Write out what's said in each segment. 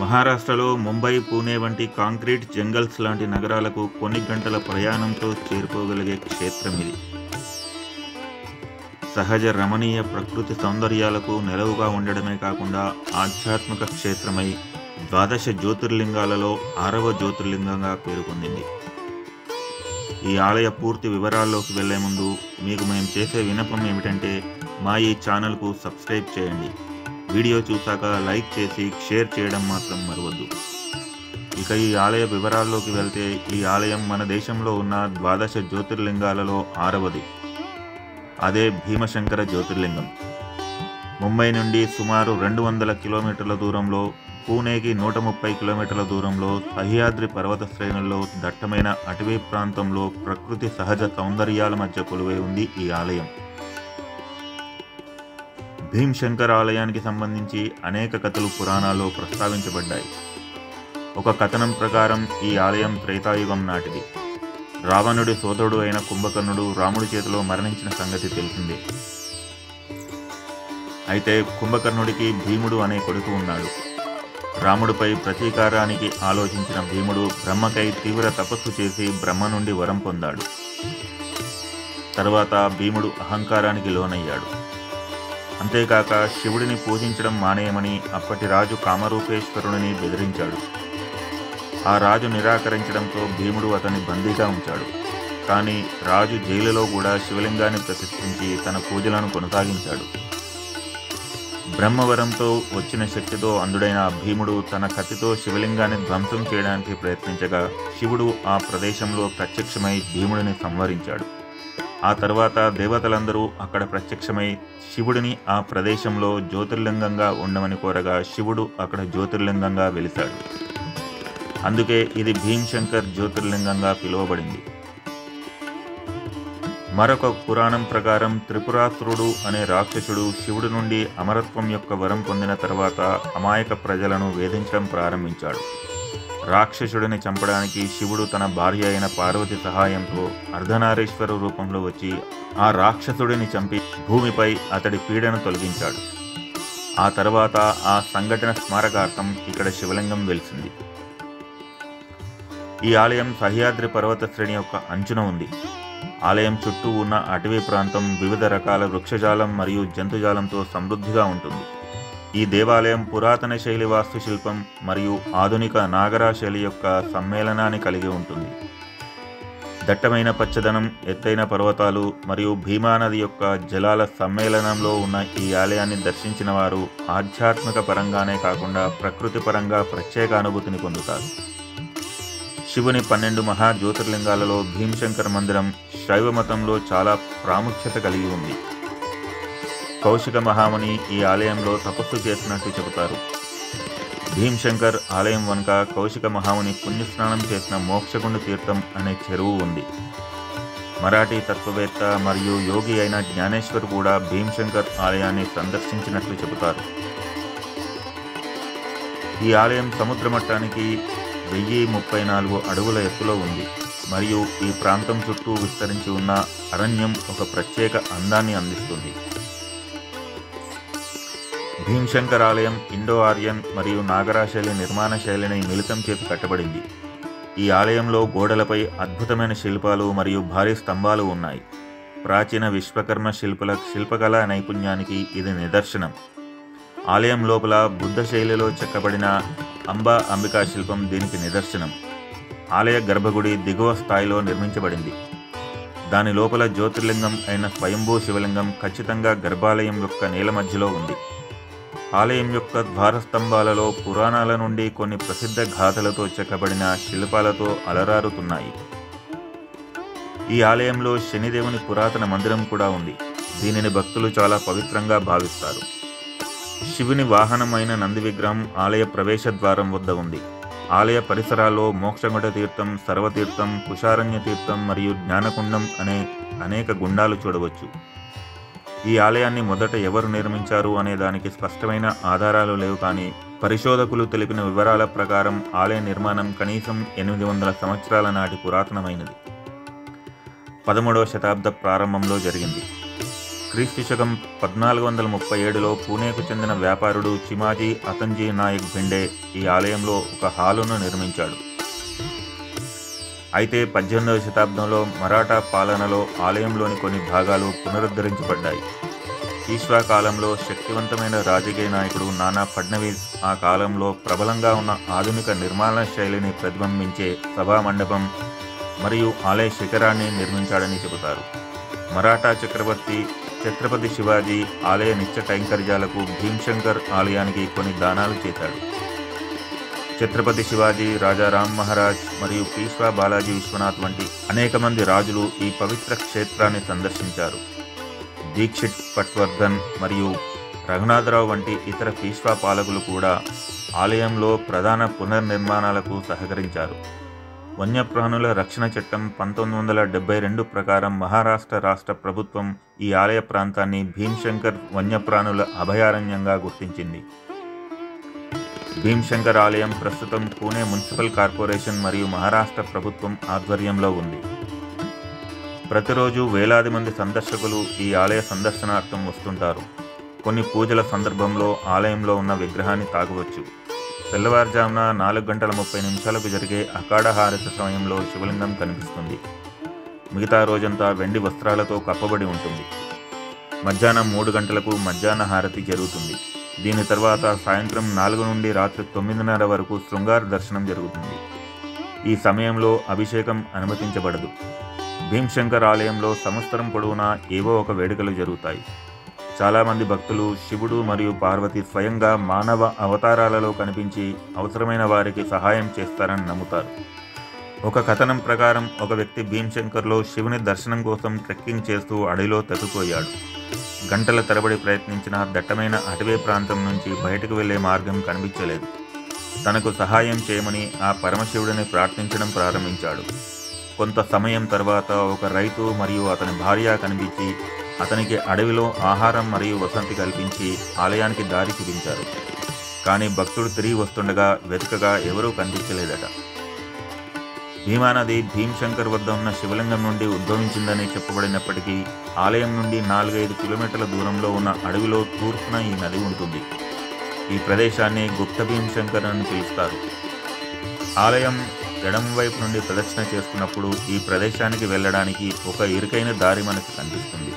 మహారాష్ట్రలో ముంబై, పూణే వంటి concrete jungles లాంటి నగరాలకు కొన్ని గంటల ప్రయాణంతో చేరుకోగలిగే క్షేత్రం ఇది. సహజ రమణీయ ప్రకృతి సౌందర్యాలకు నెలవుగా ఉండడమే కాకుండా ఆధ్యాత్మిక క్షేత్రమై 12 జ్యోతిర్లింగాలలో 6వ జ్యోతిర్లింగంగా పేరు పొందింది. ఈ ఆలయ పూర్తి వివరాల్లోకి వెళ్లే ముందు మీకు మేము చేసే విన్నపం ఏమిటంటే మా ఈ ఛానల్కు సబ్స్క్రైబ్ చేయండి. వీడియో చూశాక లైక్ చేసి షేర్ చేయడం మాత్రం మరవద్దు. ఇక ఈ ఆలయ వివరాల్లోకి వెళ్తే ఈ ఆలయం మన దేశంలో ఉన్న 12 జ్యోతిర్లింగాలలో 6వది. అదే భీమశంకర జ్యోతిర్లింగం. ముంబై నుండి సుమారు 200 కిలోమీటర్ల దూరంలో, పూణేకి 130 కిలోమీటర్ల దూరంలో సహ్యాద్రి పర్వత శ్రేణుల్లో దట్టమైన అటవీ ప్రాంతంలో ప్రకృతి సహజ సౌందర్యాల మధ్య కొలువై ఉంది ఈ ఆలయం. భీమశంకర్ ఆలయానికి సంబంధించి అనేక కథలు పురాణాల్లో ప్రస్తావించబడ్డాయి. ఒక కథనం ప్రకారం ఈ ఆలయం త్రేతాయుగం నాటిది. రావణుడి సోదరుడు అయిన కుంభకర్ణుడు రాముడి చేతిలో మరణించిన సంగతి తెలిసిందే. అయితే కుంభకర్ణుడికి భీముడు అనే కొడుకు ఉన్నాడు. రాముడిపై ప్రతీకారానికి ఆలోచించిన భీముడు బ్రహ్మకై తీవ్ర తపస్సు చేసి బ్రహ్మ నుండి వరం పొందాడు. తర్వాత భీముడు అహంకారానికి లోనయ్యాడు. అంతేకాక శివుడిని పూజించడం మానేయమని అప్పటి రాజు కామరూపేశ్వరుడిని బెదిరించాడు. ఆ రాజు నిరాకరించడంతో భీముడు అతన్ని బందీగా ఉంచాడు. కానీ రాజు జైలులో కూడా శివలింగాన్ని ప్రతిష్ఠించి తన పూజలను కొనసాగించాడు. బ్రహ్మవరంతో వచ్చిన శక్తితో అందుడైన భీముడు తన కత్తితో శివలింగాన్ని ధ్వంసం చేయడానికి ప్రయత్నించగా శివుడు ఆ ప్రదేశంలో ప్రత్యక్షమై భీముడిని సంహరించాడు. ఆ తర్వాత దేవతలందరూ అక్కడ ప్రత్యక్షమై శివుడిని ఆ ప్రదేశంలో జ్యోతిర్లింగంగా ఉండమని కోరగా శివుడు అక్కడ జ్యోతిర్లింగంగా వెలిశాడు. అందుకే ఇది భీమశంకర్ జ్యోతిర్లింగంగా పిలువబడింది. మరొక పురాణం ప్రకారం త్రిపురాసురుడు అనే రాక్షసుడు శివుడి నుండి అమరత్వం యొక్క వరం పొందిన తర్వాత అమాయక ప్రజలను వేధించడం ప్రారంభించాడు. రాక్షసుడిని చంపడానికి శివుడు తన భార్య అయిన పార్వతి సహాయంతో అర్ధనారీశ్వర రూపంలో వచ్చి ఆ రాక్షసుడిని చంపి భూమిపై అతడి పీడను తొలగించాడు. ఆ తర్వాత ఆ సంఘటన స్మారకార్థం ఇక్కడ శివలింగం వెలిసింది. ఈ ఆలయం సహ్యాద్రి పర్వత శ్రేణి యొక్క అంచున ఉంది. ఆలయం చుట్టూ ఉన్న అటవీ ప్రాంతం వివిధ రకాల వృక్షజాలం మరియు జంతుజాలంతో సమృద్ధిగా ఉంటుంది. ఈ దేవాలయం పురాతన శైలి వాస్తుశిల్పం మరియు ఆధునిక నాగరా శైలి యొక్క సమ్మేళనాన్ని కలిగి ఉంటుంది. దట్టమైన పచ్చదనం, ఎత్తైన పర్వతాలు మరియు భీమానది యొక్క జలాల సమ్మేళనంలో ఉన్న ఈ ఆలయాన్ని దర్శించిన వారు ఆధ్యాత్మిక పరంగానే కాకుండా ప్రకృతి పరంగా ప్రత్యేక అనుభూతిని పొందుతారు. శివుని 12 మహా జ్యోతిర్లింగాలలో భీమశంకర మందిరం శైవ మతంలో చాలా ప్రాముఖ్యత కలిగి ఉంది. కౌశిక మహాముని ఈ ఆలయంలో తపస్సు చేసినట్టు చెబుతారు. భీమశంకర్ ఆలయం వెనుక కౌశిక మహాముని పుణ్యస్నానం చేసిన మోక్షగుండ తీర్థం అనే చెరువు ఉంది. మరాఠీ తత్వవేత్త మరియు యోగి అయిన జ్ఞానేశ్వర్ కూడా భీమశంకర్ ఆలయాన్ని సందర్శించినట్లు చెబుతారు. ఈ ఆలయం సముద్ర మట్టానికి 1034 అడుగుల ఎత్తులో ఉంది మరియు ఈ ప్రాంతం చుట్టూ విస్తరించి ఉన్న అరణ్యం ఒక ప్రత్యేక అందాన్ని అందిస్తుంది. భీమశంకర్ ఆలయం ఇండో ఆర్యన్ మరియు నాగరా శైలి నిర్మాణ శైలిని మిళితం చేసి కట్టబడింది. ఈ ఆలయంలో గోడలపై అద్భుతమైన శిల్పాలు మరియు భారీ స్తంభాలు ఉన్నాయి. ప్రాచీన విశ్వకర్మ శిల్పుల శిల్పకళా నైపుణ్యానికి ఇది నిదర్శనం. ఆలయం లోపల బుద్ధ శైలిలో చెక్కబడిన అంబికా శిల్పం దీనికి నిదర్శనం. ఆలయ గర్భగుడి దిగువ స్థాయిలో నిర్మించబడింది. దాని లోపల జ్యోతిర్లింగం అయిన స్వయంభూ శివలింగం ఖచ్చితంగా గర్భాలయం యొక్క నేల మధ్యలో ఉంది. ఆలయం యొక్క ద్వారస్తంభాలలో పురాణాల నుండి కొన్ని ప్రసిద్ధ గాథలతో చెక్కబడిన శిల్పాలతో అలరారుతున్నాయి. ఈ ఆలయంలో శనిదేవుని పురాతన మందిరం కూడా ఉంది. దీనిని భక్తులు చాలా పవిత్రంగా భావిస్తారు. శివుని వాహనమైన నంది విగ్రహం ఆలయ ప్రవేశ ద్వారం వద్ద ఉంది. ఆలయ పరిసరాల్లో మోక్షగుండ తీర్థం, సర్వతీర్థం, కుశారణ్య తీర్థం మరియు జ్ఞానకుండం అనే అనేక గుండాలు చూడవచ్చు. ఈ ఆలయాన్ని మొదట ఎవరు నిర్మించారు అనే దానికి స్పష్టమైన ఆధారాలు లేవు, కానీ పరిశోధకులు తెలిపిన వివరాల ప్రకారం ఆలయ నిర్మాణం కనీసం 800 సంవత్సరాల నాటి పురాతనమైనది. 13వ శతాబ్ద ప్రారంభంలో జరిగింది. క్రీస్తు శకం 1437లో పూణేకు చెందిన వ్యాపారుడు చిమాజీ అతంజీ నాయక్ భిండే ఈ ఆలయంలో ఒక హాలును నిర్మించాడు. అయితే 18వ శతాబ్దంలో మరాఠా పాలనలో ఆలయంలోని కొన్ని భాగాలు పునరుద్ధరించబడ్డాయి. పీష్వా కాలంలో శక్తివంతమైన రాజకీయ నాయకుడు నానా ఫడ్నవీస్ ఆ కాలంలో ప్రబలంగా ఉన్న ఆధునిక నిర్మాణ శైలిని ప్రతిబింబించే సభామండపం మరియు ఆలయ శిఖరాన్ని నిర్మించాడని చెబుతారు. మరాఠా చక్రవర్తి ఛత్రపతి శివాజీ ఆలయ నిత్య కైంకర్యాలకు భీమ్శంకర్ ఆలయానికి కొన్ని దానాలు చేశాడు. ఛత్రపతి శివాజీ, రాజా రామ్ మహారాజ్ మరియు పీష్వా బాలాజీ విశ్వనాథ్ వంటి అనేక మంది రాజులు ఈ పవిత్ర క్షేత్రాన్ని సందర్శించారు. దీక్షిత్ పట్వర్ధన్ మరియు రఘునాథరావు వంటి ఇతర పీష్వా పాలకులు కూడా ఆలయంలో ప్రధాన పునర్నిర్మాణాలకు సహకరించారు. వన్యప్రాణుల రక్షణ చట్టం 1972 ప్రకారం మహారాష్ట్ర రాష్ట్ర ప్రభుత్వం ఈ ఆలయ ప్రాంతాన్ని భీమ్శంకర్ వన్యప్రాణుల అభయారణ్యంగా గుర్తించింది. భీమ్శంకర్ ఆలయం ప్రస్తుతం పూణే మున్సిపల్ కార్పొరేషన్ మరియు మహారాష్ట్ర ప్రభుత్వం ఆధ్వర్యంలో ఉంది. ప్రతిరోజు వేలాది మంది సందర్శకులు ఈ ఆలయ సందర్శనార్థం వస్తుంటారు. కొన్ని పూజల సందర్భంలో ఆలయంలో ఉన్న విగ్రహాన్ని తాకవచ్చు. తెల్లవారుజామున 4:30 జరిగే అఖాడ హారతి సమయంలో శివలింగం కనిపిస్తుంది. మిగతా రోజంతా వెండి వస్త్రాలతో కప్పబడి ఉంటుంది. మధ్యాహ్నం 3 గంటలకు మధ్యాహ్న హారతి జరుగుతుంది. దీని తర్వాత సాయంత్రం 4 నుండి రాత్రి 9:30 వరకు శృంగార దర్శనం జరుగుతుంది. ఈ సమయంలో అభిషేకం అనుమతించబడదు. భీమ్శంకర్ ఆలయంలో సంవత్సరం పొడవునా ఏవో ఒక వేడుకలు జరుగుతాయి. చాలామంది భక్తులు శివుడు మరియు పార్వతి స్వయంగా మానవ అవతారాలలో కనిపించి అవసరమైన వారికి సహాయం చేస్తారని నమ్ముతారు. ఒక కథనం ప్రకారం ఒక వ్యక్తి భీమ్శంకర్లో శివుని దర్శనం కోసం ట్రెక్కింగ్ చేస్తూ అడవిలో తప్పిపోయాడు. గంటల తరబడి ప్రయత్నించిన దట్టమైన అటవీ ప్రాంతం నుంచి బయటకు వెళ్లే మార్గం కనిపించలేదు. తనకు సహాయం చేయమని ఆ పరమశివుడిని ప్రార్థించడం ప్రారంభించాడు. కొంత సమయం తర్వాత ఒక రైతు మరియు అతని భార్య కనిపించి అతనికి అడవిలో ఆహారం మరియు వసతి కల్పించి ఆలయానికి దారి చూపించారు. కానీ భక్తుడు తిరిగి వస్తుండగా వెతకగా ఎవరూ కనిపించలేదట. భీమానది భీమ్శంకర్ వద్ద ఉన్న శివలింగం నుండి ఉద్భవించిందని చెప్పబడినప్పటికీ ఆలయం నుండి 4-5 కిలోమీటర్ల దూరంలో ఉన్న అడవిలో తూర్పున ఈ నది ఉంటుంది. ఈ ప్రదేశాన్ని గుప్త భీమ్శంకర్ అని పిలుస్తారు. ఆలయం ఎడమ వైపు నుండి ప్రదక్షిణ చేస్తున్నప్పుడు ఈ ప్రదేశానికి వెళ్ళడానికి ఒక ఇరుకైన దారి మనకు కనిపిస్తుంది.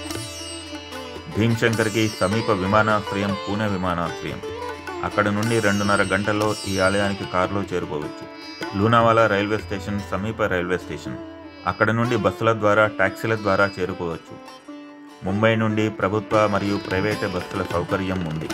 భీమ్శంకర్కి సమీప విమానాశ్రయం పూణే విమానాశ్రయం. అక్కడ నుండి 2:30 గంటల్లో ఈ ఆలయానికి కారులో చేరుకోవచ్చు. లూనావాలా రైల్వే స్టేషన్ సమీప రైల్వే స్టేషన్. అక్కడ నుండి బస్సుల ద్వారా, టాక్సీల ద్వారా చేరుకోవచ్చు. ముంబై నుండి ప్రభుత్వ మరియు ప్రైవేటు బస్సుల సౌకర్యం ఉంది.